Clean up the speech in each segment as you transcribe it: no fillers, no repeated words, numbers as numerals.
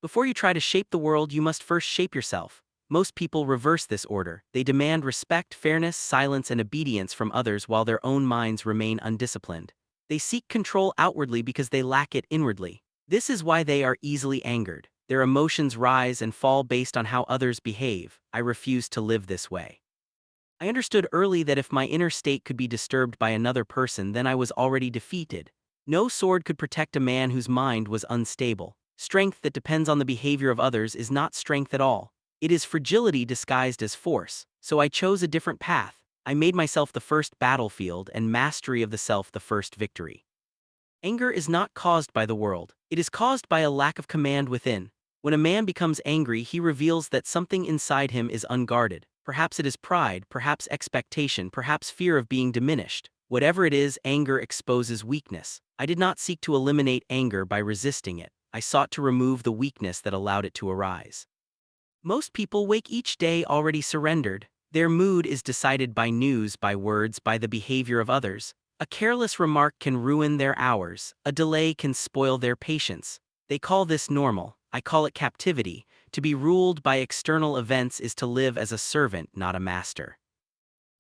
Before you try to shape the world, you must first shape yourself. Most people reverse this order. They demand respect, fairness, silence, and obedience from others while their own minds remain undisciplined. They seek control outwardly because they lack it inwardly. This is why they are easily angered. Their emotions rise and fall based on how others behave. I refuse to live this way. I understood early that if my inner state could be disturbed by another person, then I was already defeated. No sword could protect a man whose mind was unstable. Strength that depends on the behavior of others is not strength at all. It is fragility disguised as force. So I chose a different path. I made myself the first battlefield and mastery of the self the first victory. Anger is not caused by the world. It is caused by a lack of command within. When a man becomes angry, he reveals that something inside him is unguarded. Perhaps it is pride, perhaps expectation, perhaps fear of being diminished. Whatever it is, anger exposes weakness. I did not seek to eliminate anger by resisting it. I sought to remove the weakness that allowed it to arise. Most people wake each day already surrendered. Their mood is decided by news, by words, by the behavior of others. A careless remark can ruin their hours. A delay can spoil their patience. They call this normal. I call it captivity. To be ruled by external events is to live as a servant, not a master.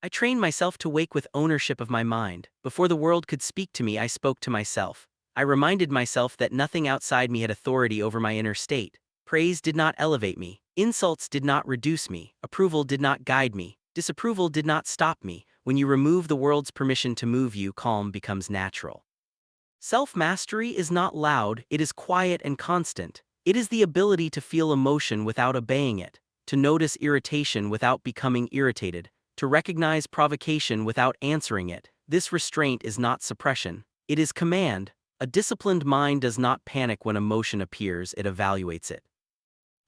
I trained myself to wake with ownership of my mind. Before the world could speak to me, I spoke to myself. I reminded myself that nothing outside me had authority over my inner state. Praise did not elevate me. Insults did not reduce me. Approval did not guide me. Disapproval did not stop me. When you remove the world's permission to move you, calm becomes natural. Self-mastery is not loud, it is quiet and constant. It is the ability to feel emotion without obeying it, to notice irritation without becoming irritated, to recognize provocation without answering it. This restraint is not suppression, it is command. A disciplined mind does not panic when emotion appears, it evaluates it.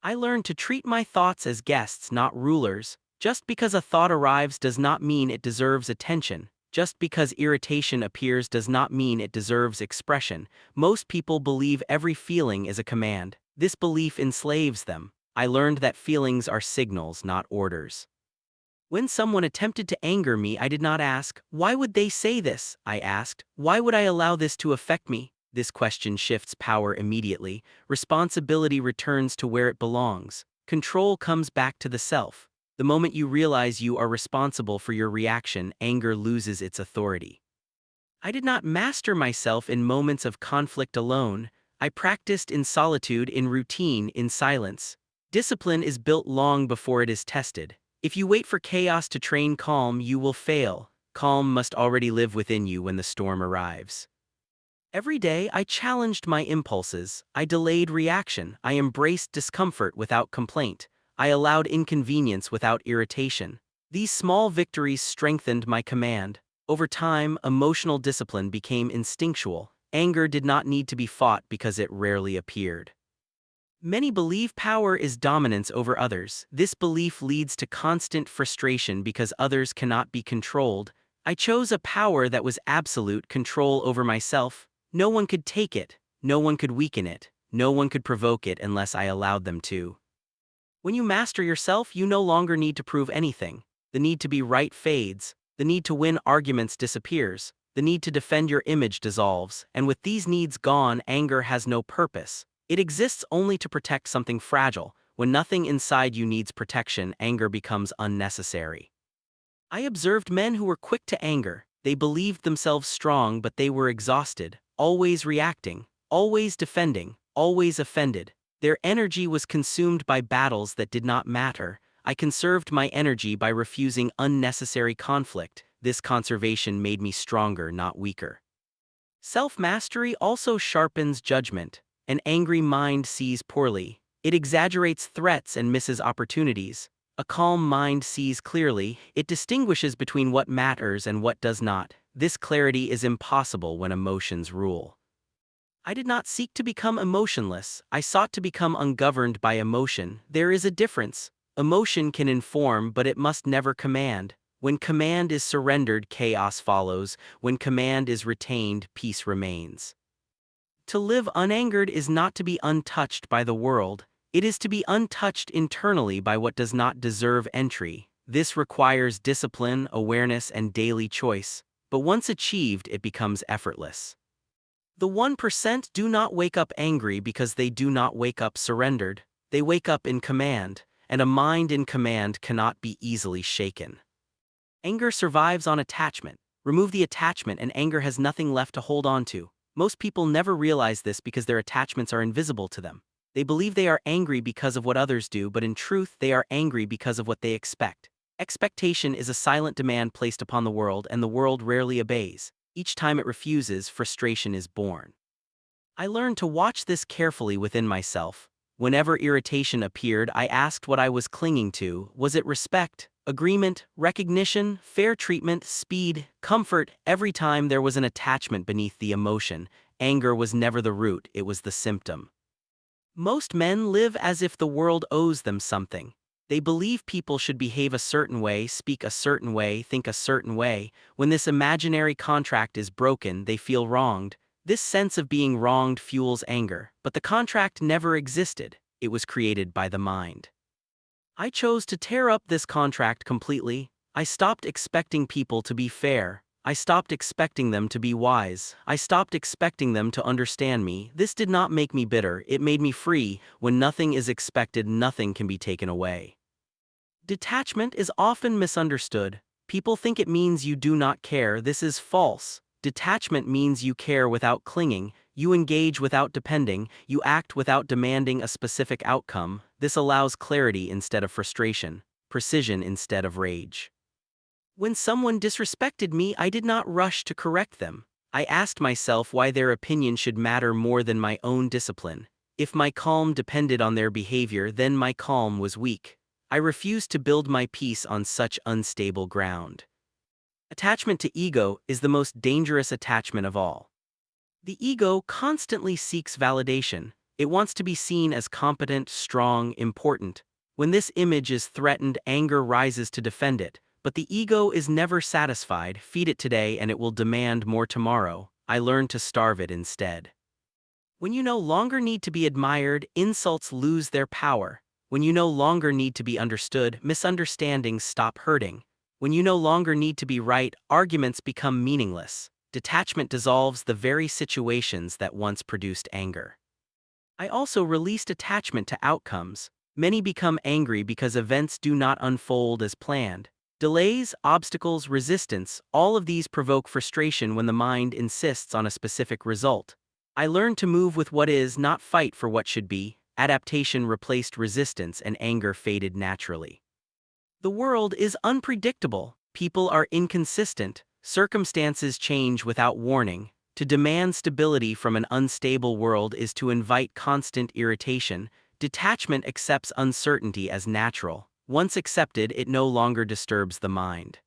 I learned to treat my thoughts as guests, not rulers. Just because a thought arrives does not mean it deserves attention. Just because irritation appears does not mean it deserves expression. Most people believe every feeling is a command. This belief enslaves them. I learned that feelings are signals, not orders. When someone attempted to anger me, I did not ask, "Why would they say this?" I asked, "Why would I allow this to affect me?" This question shifts power immediately. Responsibility returns to where it belongs. Control comes back to the self. The moment you realize you are responsible for your reaction, anger loses its authority. I did not master myself in moments of conflict alone. I practiced in solitude, in routine, in silence. Discipline is built long before it is tested. If you wait for chaos to train calm, you will fail. Calm must already live within you when the storm arrives. Every day, I challenged my impulses. I delayed reaction. I embraced discomfort without complaint. I allowed inconvenience without irritation. These small victories strengthened my command. Over time, emotional discipline became instinctual. Anger did not need to be fought because it rarely appeared. Many believe power is dominance over others. This belief leads to constant frustration because others cannot be controlled. I chose a power that was absolute control over myself. No one could take it. No one could weaken it. No one could provoke it unless I allowed them to. When you master yourself, you no longer need to prove anything. The need to be right fades. The need to win arguments disappears. The need to defend your image dissolves. And with these needs gone, anger has no purpose. It exists only to protect something fragile. When nothing inside you needs protection, anger becomes unnecessary. I observed men who were quick to anger. They believed themselves strong, but they were exhausted, always reacting, always defending, always offended. Their energy was consumed by battles that did not matter. I conserved my energy by refusing unnecessary conflict. This conservation made me stronger, not weaker. Self-mastery also sharpens judgment. An angry mind sees poorly. It exaggerates threats and misses opportunities. A calm mind sees clearly. It distinguishes between what matters and what does not. This clarity is impossible when emotions rule. I did not seek to become emotionless. I sought to become ungoverned by emotion. There is a difference. Emotion can inform, but it must never command. When command is surrendered, chaos follows. When command is retained, peace remains. To live unangered is not to be untouched by the world. It is to be untouched internally by what does not deserve entry. This requires discipline, awareness, and daily choice. But once achieved, it becomes effortless. The 1% do not wake up angry because they do not wake up surrendered. They wake up in command, and a mind in command cannot be easily shaken. Anger survives on attachment. Remove the attachment and anger has nothing left to hold on to. Most people never realize this because their attachments are invisible to them. They believe they are angry because of what others do, but in truth, they are angry because of what they expect. Expectation is a silent demand placed upon the world, and the world rarely obeys. Each time it refuses, frustration is born. I learned to watch this carefully within myself. Whenever irritation appeared, I asked what I was clinging to. Was it respect, agreement, recognition, fair treatment, speed, comfort? Every time there was an attachment beneath the emotion. Anger was never the root, it was the symptom. Most men live as if the world owes them something. They believe people should behave a certain way, speak a certain way, think a certain way. When this imaginary contract is broken, they feel wronged. This sense of being wronged fuels anger, but the contract never existed. It was created by the mind. I chose to tear up this contract completely. I stopped expecting people to be fair. I stopped expecting them to be wise. I stopped expecting them to understand me. This did not make me bitter, it made me free. When nothing is expected, nothing can be taken away. Detachment is often misunderstood. People think it means you do not care. This is false. Detachment means you care without clinging, you engage without depending, you act without demanding a specific outcome. This allows clarity instead of frustration, precision instead of rage. When someone disrespected me, I did not rush to correct them. I asked myself why their opinion should matter more than my own discipline. If my calm depended on their behavior, then my calm was weak. I refused to build my peace on such unstable ground. Attachment to ego is the most dangerous attachment of all. The ego constantly seeks validation. It wants to be seen as competent, strong, important. When this image is threatened, anger rises to defend it. But the ego is never satisfied. Feed it today and it will demand more tomorrow. I learned to starve it instead. When you no longer need to be admired, insults lose their power. When you no longer need to be understood, misunderstandings stop hurting. When you no longer need to be right, arguments become meaningless. Detachment dissolves the very situations that once produced anger. I also released attachment to outcomes. Many become angry because events do not unfold as planned. Delays, obstacles, resistance, all of these provoke frustration when the mind insists on a specific result. I learned to move with what is, not fight for what should be. Adaptation replaced resistance and anger faded naturally. The world is unpredictable. People are inconsistent. Circumstances change without warning. To demand stability from an unstable world is to invite constant irritation. Detachment accepts uncertainty as natural. Once accepted, it no longer disturbs the mind.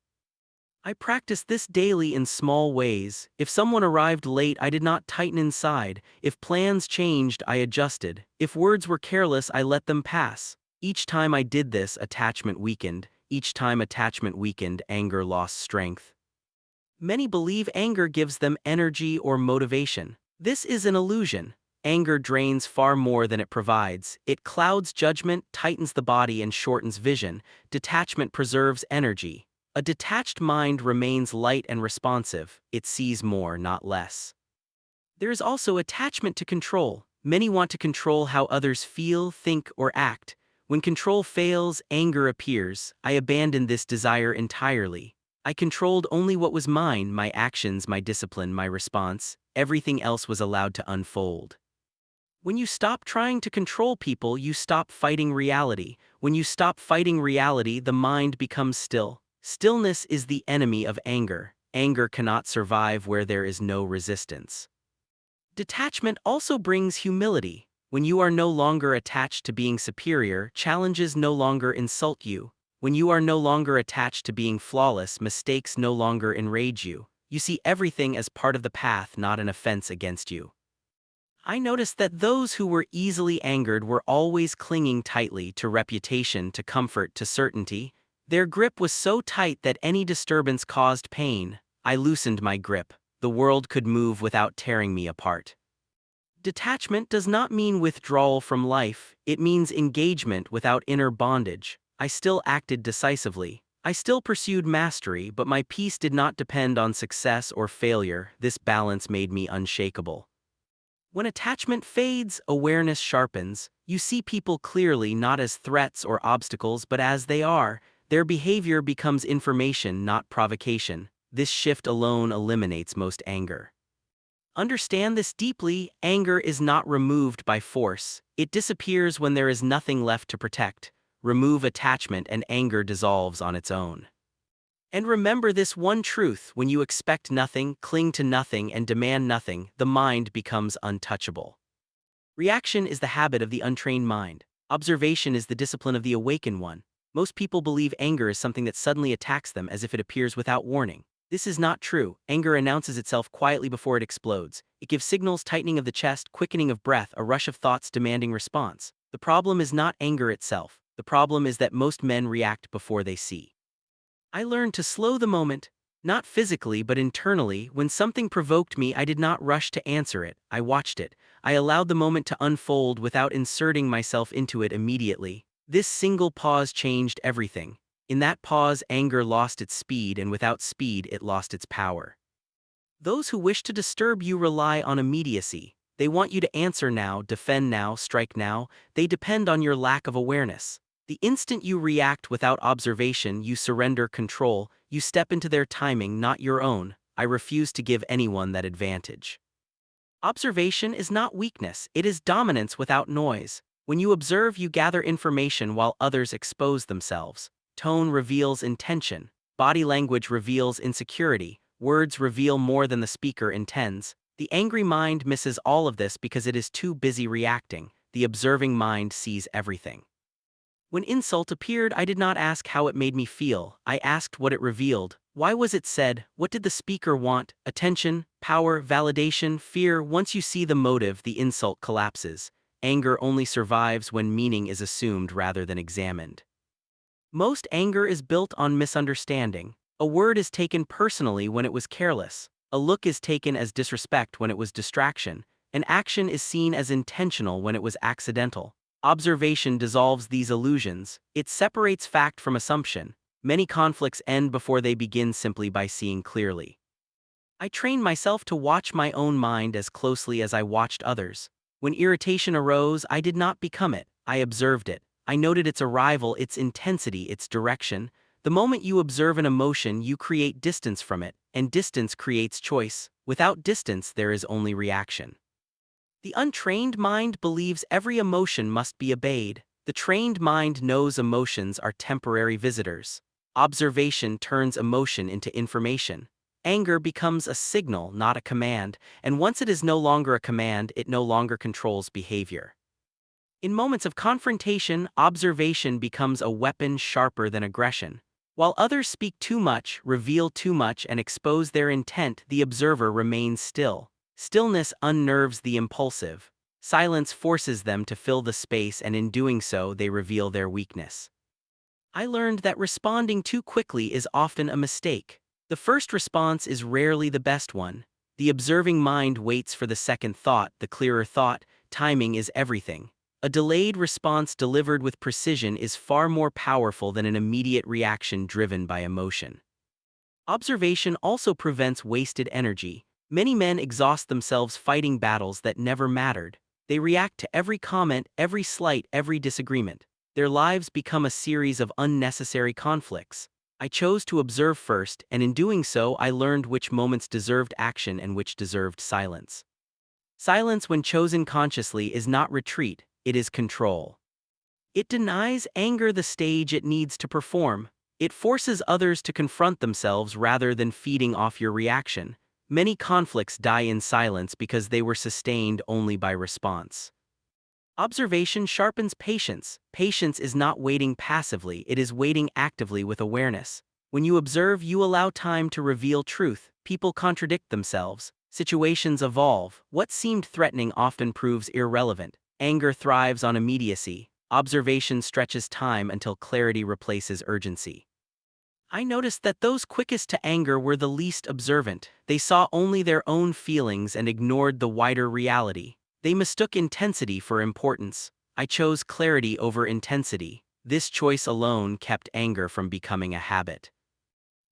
I practiced this daily in small ways. If someone arrived late, I did not tighten inside. If plans changed, I adjusted. If words were careless, I let them pass. Each time I did this, attachment weakened. Each time attachment weakened, anger lost strength. Many believe anger gives them energy or motivation. This is an illusion. Anger drains far more than it provides. It clouds judgment, tightens the body, and shortens vision. Detachment preserves energy. A detached mind remains light and responsive. It sees more, not less. There is also attachment to control. Many want to control how others feel, think, or act. When control fails, anger appears. I abandoned this desire entirely. I controlled only what was mine, my actions, my discipline, my response. Everything else was allowed to unfold. When you stop trying to control people, you stop fighting reality. When you stop fighting reality, the mind becomes still. Stillness is the enemy of anger. Anger cannot survive where there is no resistance. Detachment also brings humility. When you are no longer attached to being superior, challenges no longer insult you. When you are no longer attached to being flawless, mistakes no longer enrage you. You see everything as part of the path, not an offense against you. I noticed that those who were easily angered were always clinging tightly to reputation, to comfort, to certainty. Their grip was so tight that any disturbance caused pain. I loosened my grip. The world could move without tearing me apart. Detachment does not mean withdrawal from life. It means engagement without inner bondage. I still acted decisively. I still pursued mastery, but my peace did not depend on success or failure. This balance made me unshakable. When attachment fades, awareness sharpens. You see people clearly not as threats or obstacles but as they are. Their behavior becomes information, not provocation. This shift alone eliminates most anger. Understand this deeply: anger is not removed by force. It disappears when there is nothing left to protect. Remove attachment and anger dissolves on its own. And remember this one truth: when you expect nothing, cling to nothing, and demand nothing, the mind becomes untouchable. Reaction is the habit of the untrained mind. Observation is the discipline of the awakened one. Most people believe anger is something that suddenly attacks them, as if it appears without warning. This is not true. Anger announces itself quietly before it explodes. It gives signals: tightening of the chest, quickening of breath, a rush of thoughts demanding response. The problem is not anger itself. The problem is that most men react before they see. I learned to slow the moment, not physically but internally. When something provoked me, I did not rush to answer it. I watched it. I allowed the moment to unfold without inserting myself into it immediately. This single pause changed everything. In that pause, anger lost its speed, and without speed, it lost its power. Those who wish to disturb you rely on immediacy. They want you to answer now, defend now, strike now. They depend on your lack of awareness. The instant you react without observation, you surrender control. You step into their timing, not your own. I refuse to give anyone that advantage. Observation is not weakness, it is dominance without noise. When you observe, you gather information while others expose themselves. Tone reveals intention. Body language reveals insecurity. Words reveal more than the speaker intends. The angry mind misses all of this because it is too busy reacting. The observing mind sees everything. When insult appeared, I did not ask how it made me feel. I asked what it revealed. Why was it said? What did the speaker want? Attention, power, validation, fear? Once you see the motive, the insult collapses. Anger only survives when meaning is assumed rather than examined. Most anger is built on misunderstanding. A word is taken personally when it was careless. A look is taken as disrespect when it was distraction. An action is seen as intentional when it was accidental. Observation dissolves these illusions. It separates fact from assumption. Many conflicts end before they begin simply by seeing clearly. I trained myself to watch my own mind as closely as I watched others. When irritation arose, I did not become it. I observed it. I noted its arrival, its intensity, its direction. The moment you observe an emotion, you create distance from it, and distance creates choice. Without distance, there is only reaction. The untrained mind believes every emotion must be obeyed. The trained mind knows emotions are temporary visitors. Observation turns emotion into information. Anger becomes a signal, not a command, and once it is no longer a command, it no longer controls behavior. In moments of confrontation, observation becomes a weapon sharper than aggression. While others speak too much, reveal too much, and expose their intent, the observer remains still. Stillness unnerves the impulsive. Silence forces them to fill the space, and in doing so, they reveal their weakness. I learned that responding too quickly is often a mistake. The first response is rarely the best one. The observing mind waits for the second thought, the clearer thought. Timing is everything. A delayed response delivered with precision is far more powerful than an immediate reaction driven by emotion. Observation also prevents wasted energy. Many men exhaust themselves fighting battles that never mattered. They react to every comment, every slight, every disagreement. Their lives become a series of unnecessary conflicts. I chose to observe first, and in doing so, I learned which moments deserved action and which deserved silence. Silence, when chosen consciously, is not retreat, it is control. It denies anger the stage it needs to perform. It forces others to confront themselves rather than feeding off your reaction. Many conflicts die in silence because they were sustained only by response. Observation sharpens patience. Patience is not waiting passively, it is waiting actively with awareness. When you observe, you allow time to reveal truth. People contradict themselves. Situations evolve. What seemed threatening often proves irrelevant. Anger thrives on immediacy. Observation stretches time until clarity replaces urgency. I noticed that those quickest to anger were the least observant. They saw only their own feelings and ignored the wider reality. They mistook intensity for importance. I chose clarity over intensity. This choice alone kept anger from becoming a habit.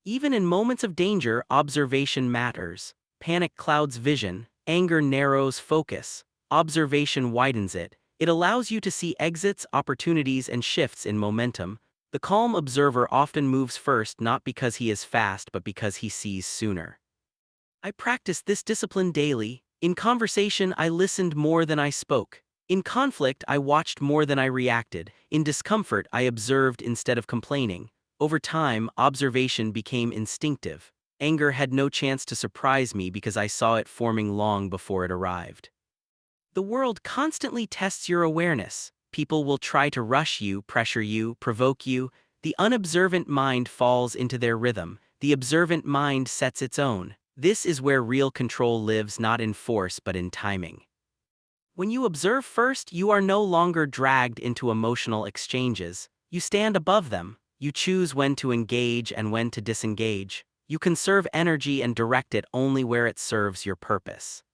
Even in moments of danger, observation matters. Panic clouds vision. Anger narrows focus. observation widens it. It allows you to see exits, opportunities, and shifts in momentum. The calm observer often moves first not because he is fast but because he sees sooner. I practiced this discipline daily. In conversation, I listened more than I spoke. In conflict, I watched more than I reacted. In discomfort, I observed instead of complaining. Over time, observation became instinctive. Anger had no chance to surprise me because I saw it forming long before it arrived. The world constantly tests your awareness. People will try to rush you, pressure you, provoke you. The unobservant mind falls into their rhythm. The observant mind sets its own. This is where real control lives, not in force but in timing. When you observe first, you are no longer dragged into emotional exchanges. You stand above them. You choose when to engage and when to disengage. You conserve energy and direct it only where it serves your purpose.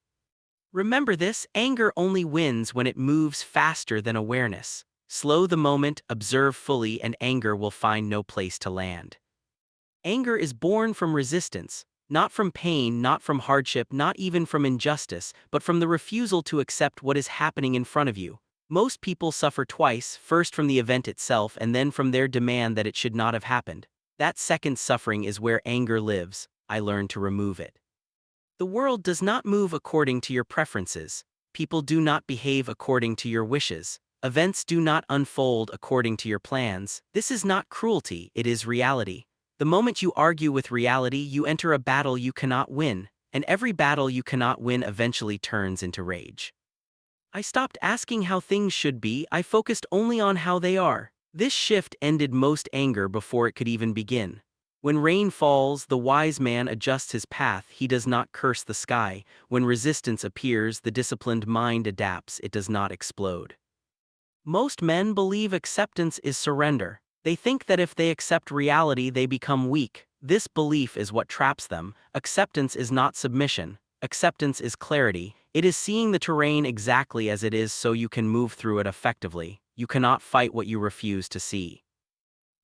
Remember this: anger only wins when it moves faster than awareness. Slow the moment, observe fully, and anger will find no place to land. Anger is born from resistance, not from pain, not from hardship, not even from injustice, but from the refusal to accept what is happening in front of you. Most people suffer twice, first from the event itself and then from their demand that it should not have happened. That second suffering is where anger lives. I learned to remove it. The world does not move according to your preferences. People do not behave according to your wishes. Events do not unfold according to your plans. This is not cruelty, it is reality. The moment you argue with reality, you enter a battle you cannot win, and every battle you cannot win eventually turns into rage. I stopped asking how things should be, I focused only on how they are. This shift ended most anger before it could even begin. When rain falls, the wise man adjusts his path, he does not curse the sky. When resistance appears, the disciplined mind adapts, it does not explode. Most men believe acceptance is surrender. They think that if they accept reality, they become weak. This belief is what traps them. Acceptance is not submission. Acceptance is clarity. It is seeing the terrain exactly as it is so you can move through it effectively. You cannot fight what you refuse to see.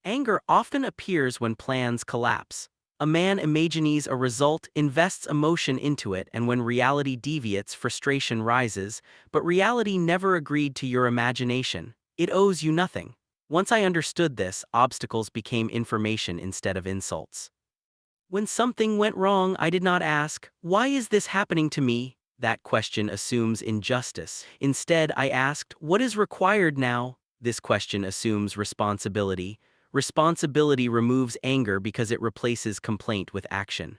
Anger often appears when plans collapse. A man imagines a result, invests emotion into it, and when reality deviates, frustration rises, but reality never agreed to your imagination. It owes you nothing. Once I understood this, obstacles became information instead of insults. When something went wrong, I did not ask, "Why is this happening to me?" That question assumes injustice. Instead, I asked, "What is required now?" This question assumes responsibility. Responsibility removes anger because it replaces complaint with action.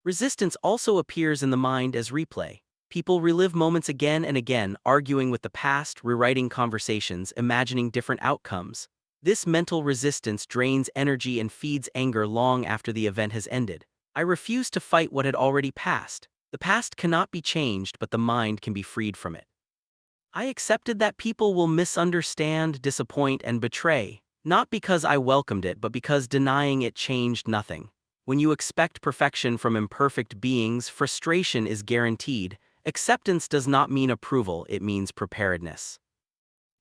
Resistance also appears in the mind as replay. People relive moments again and again, arguing with the past, rewriting conversations, imagining different outcomes. This mental resistance drains energy and feeds anger long after the event has ended. I refuse to fight what had already passed. The past cannot be changed, but the mind can be freed from it. I accepted that people will misunderstand, disappoint, and betray. Not because I welcomed it, but because denying it changed nothing. When you expect perfection from imperfect beings, frustration is guaranteed. Acceptance does not mean approval, it means preparedness.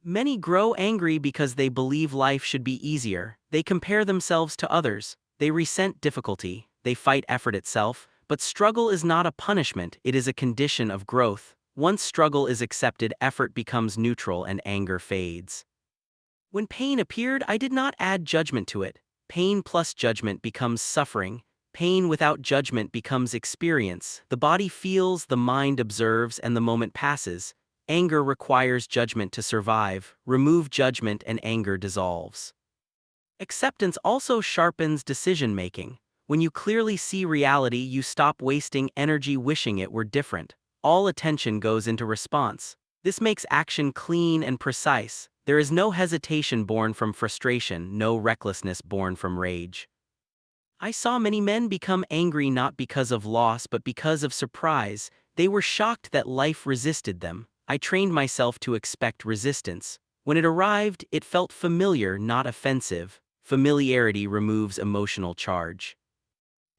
Many grow angry because they believe life should be easier. They compare themselves to others. They resent difficulty. They fight effort itself. But struggle is not a punishment, it is a condition of growth. Once struggle is accepted, effort becomes neutral and anger fades. When pain appeared, I did not add judgment to it. Pain plus judgment becomes suffering. Pain without judgment becomes experience. The body feels, the mind observes, and the moment passes. Anger requires judgment to survive. Remove judgment and anger dissolves. Acceptance also sharpens decision-making. When you clearly see reality, you stop wasting energy wishing it were different. All attention goes into response. This makes action clean and precise. There is no hesitation born from frustration, no recklessness born from rage. I saw many men become angry not because of loss but because of surprise. They were shocked that life resisted them. I trained myself to expect resistance. When it arrived, it felt familiar, not offensive. Familiarity removes emotional charge.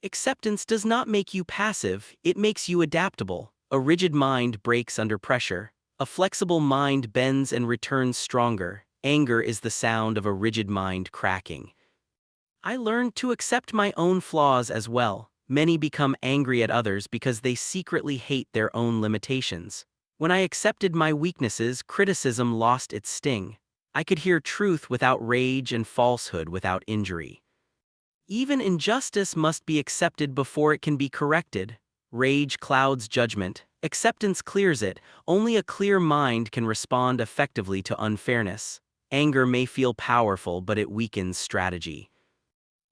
Acceptance does not make you passive, it makes you adaptable. A rigid mind breaks under pressure. A flexible mind bends and returns stronger. Anger is the sound of a rigid mind cracking. I learned to accept my own flaws as well. Many become angry at others because they secretly hate their own limitations. When I accepted my weaknesses, criticism lost its sting. I could hear truth without rage and falsehood without injury. Even injustice must be accepted before it can be corrected. Rage clouds judgment, acceptance clears it. Only a clear mind can respond effectively to unfairness. Anger may feel powerful, but it weakens strategy.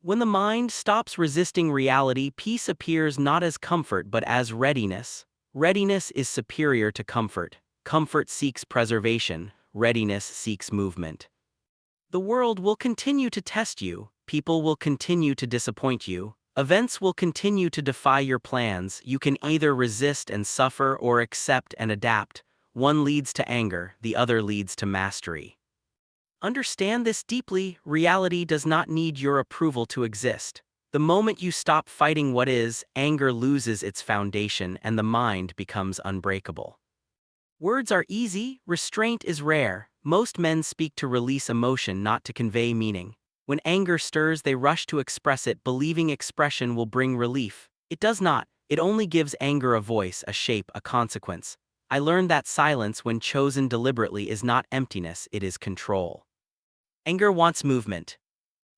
When the mind stops resisting reality, peace appears not as comfort but as readiness. Readiness is superior to comfort. Comfort seeks preservation, readiness seeks movement. The world will continue to test you, people will continue to disappoint you, events will continue to defy your plans. You can either resist and suffer or accept and adapt. One leads to anger, the other leads to mastery. Understand this deeply: reality does not need your approval to exist. The moment you stop fighting what is, anger loses its foundation and the mind becomes unbreakable. Words are easy, restraint is rare. Most men speak to release emotion, not to convey meaning. When anger stirs, they rush to express it, believing expression will bring relief. It does not. It only gives anger a voice, a shape, a consequence. I learned that silence, when chosen deliberately, is not emptiness, it is control. Anger wants movement.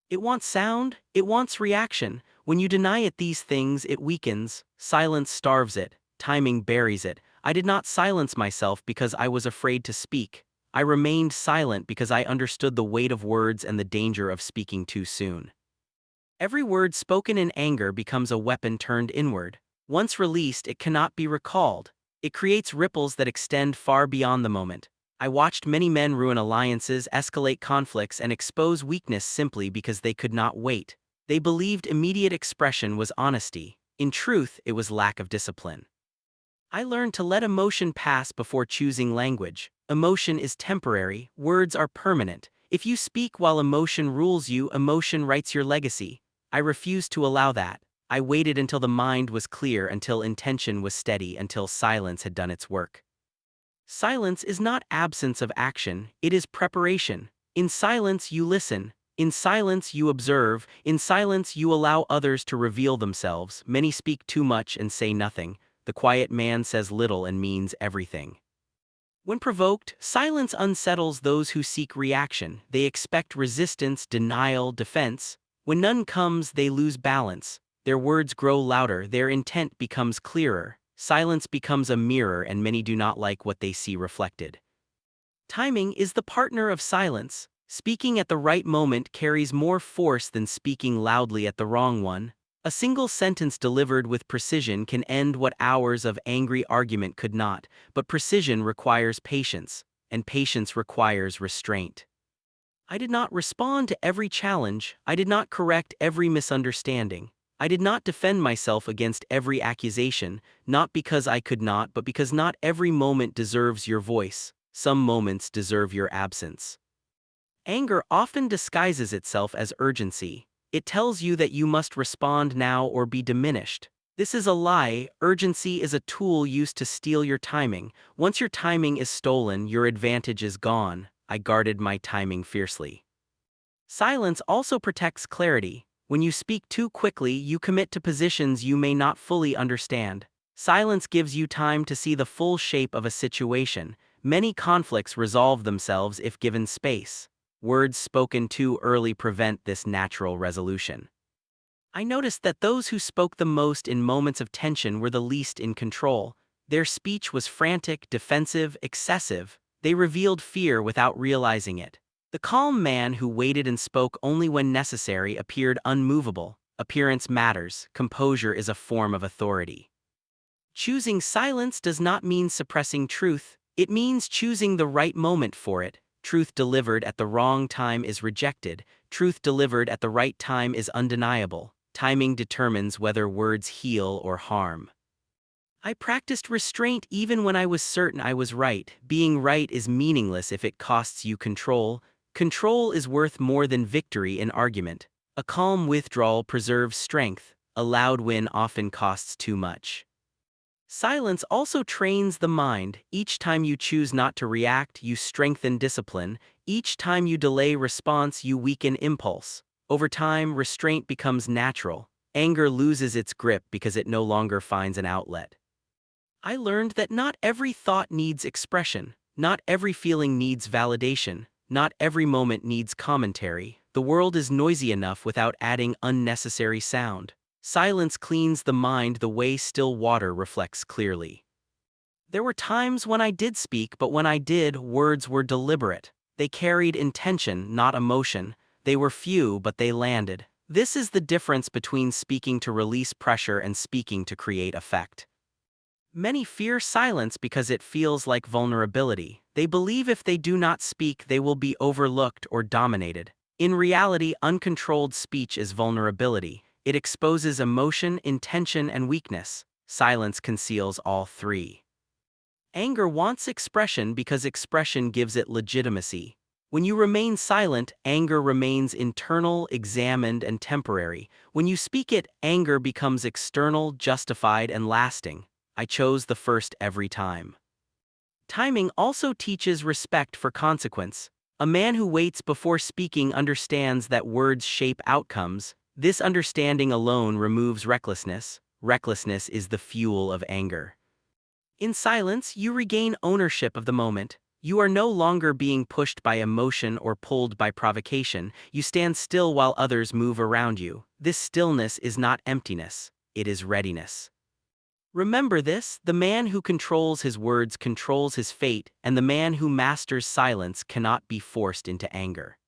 It wants sound, it wants reaction. When you deny it these things, it weakens. Silence starves it, timing buries it. I did not silence myself because I was afraid to speak. I remained silent because I understood the weight of words and the danger of speaking too soon. Every word spoken in anger becomes a weapon turned inward. Once released, it cannot be recalled. It creates ripples that extend far beyond the moment. I watched many men ruin alliances, escalate conflicts, and expose weakness simply because they could not wait. They believed immediate expression was honesty. In truth, it was lack of discipline. I learned to let emotion pass before choosing language. Emotion is temporary, words are permanent. If you speak while emotion rules you, emotion writes your legacy. I refused to allow that. I waited until the mind was clear, until intention was steady, until silence had done its work. Silence is not absence of action, it is preparation. In silence you listen. In silence you observe. In silence you allow others to reveal themselves. Many speak too much and say nothing. The quiet man says little and means everything. When provoked, silence unsettles those who seek reaction. They expect resistance, denial, defense. When none comes, they lose balance. Their words grow louder, their intent becomes clearer. Silence becomes a mirror, and many do not like what they see reflected. Timing is the partner of silence. Speaking at the right moment carries more force than speaking loudly at the wrong one. A single sentence delivered with precision can end what hours of angry argument could not, but precision requires patience, and patience requires restraint. I did not respond to every challenge. I did not correct every misunderstanding. I did not defend myself against every accusation, not because I could not, but because not every moment deserves your voice. Some moments deserve your absence. Anger often disguises itself as urgency. It tells you that you must respond now or be diminished. This is a lie. Urgency is a tool used to steal your timing. Once your timing is stolen, your advantage is gone. I guarded my timing fiercely. Silence also protects clarity. When you speak too quickly, you commit to positions you may not fully understand. Silence gives you time to see the full shape of a situation. Many conflicts resolve themselves if given space. Words spoken too early prevent this natural resolution. I noticed that those who spoke the most in moments of tension were the least in control. Their speech was frantic, defensive, excessive. They revealed fear without realizing it. The calm man who waited and spoke only when necessary appeared unmovable. Appearance matters. Composure is a form of authority. Choosing silence does not mean suppressing truth. It means choosing the right moment for it. Truth delivered at the wrong time is rejected. Truth delivered at the right time is undeniable. Timing determines whether words heal or harm. I practiced restraint even when I was certain I was right. Being right is meaningless if it costs you control. Control is worth more than victory in argument. A calm withdrawal preserves strength. A loud win often costs too much. Silence also trains the mind. Each time you choose not to react, you strengthen discipline. Each time you delay response, you weaken impulse. Over time, restraint becomes natural. Anger loses its grip because it no longer finds an outlet. I learned that not every thought needs expression, not every feeling needs validation, not every moment needs commentary. The world is noisy enough without adding unnecessary sound. Silence cleans the mind the way still water reflects clearly. There were times when I did speak, but when I did, words were deliberate. They carried intention, not emotion. They were few, but they landed. This is the difference between speaking to release pressure and speaking to create effect. Many fear silence because it feels like vulnerability. They believe if they do not speak, they will be overlooked or dominated. In reality, uncontrolled speech is vulnerability. It exposes emotion, intention, and weakness. Silence conceals all three. Anger wants expression because expression gives it legitimacy. When you remain silent, anger remains internal, examined, and temporary. When you speak it, anger becomes external, justified, and lasting. I chose the first every time. Timing also teaches respect for consequence. A man who waits before speaking understands that words shape outcomes. This understanding alone removes recklessness. Recklessness is the fuel of anger. In silence, you regain ownership of the moment. You are no longer being pushed by emotion or pulled by provocation. You stand still while others move around you. This stillness is not emptiness, it is readiness. Remember this: the man who controls his words controls his fate, and the man who masters silence cannot be forced into anger.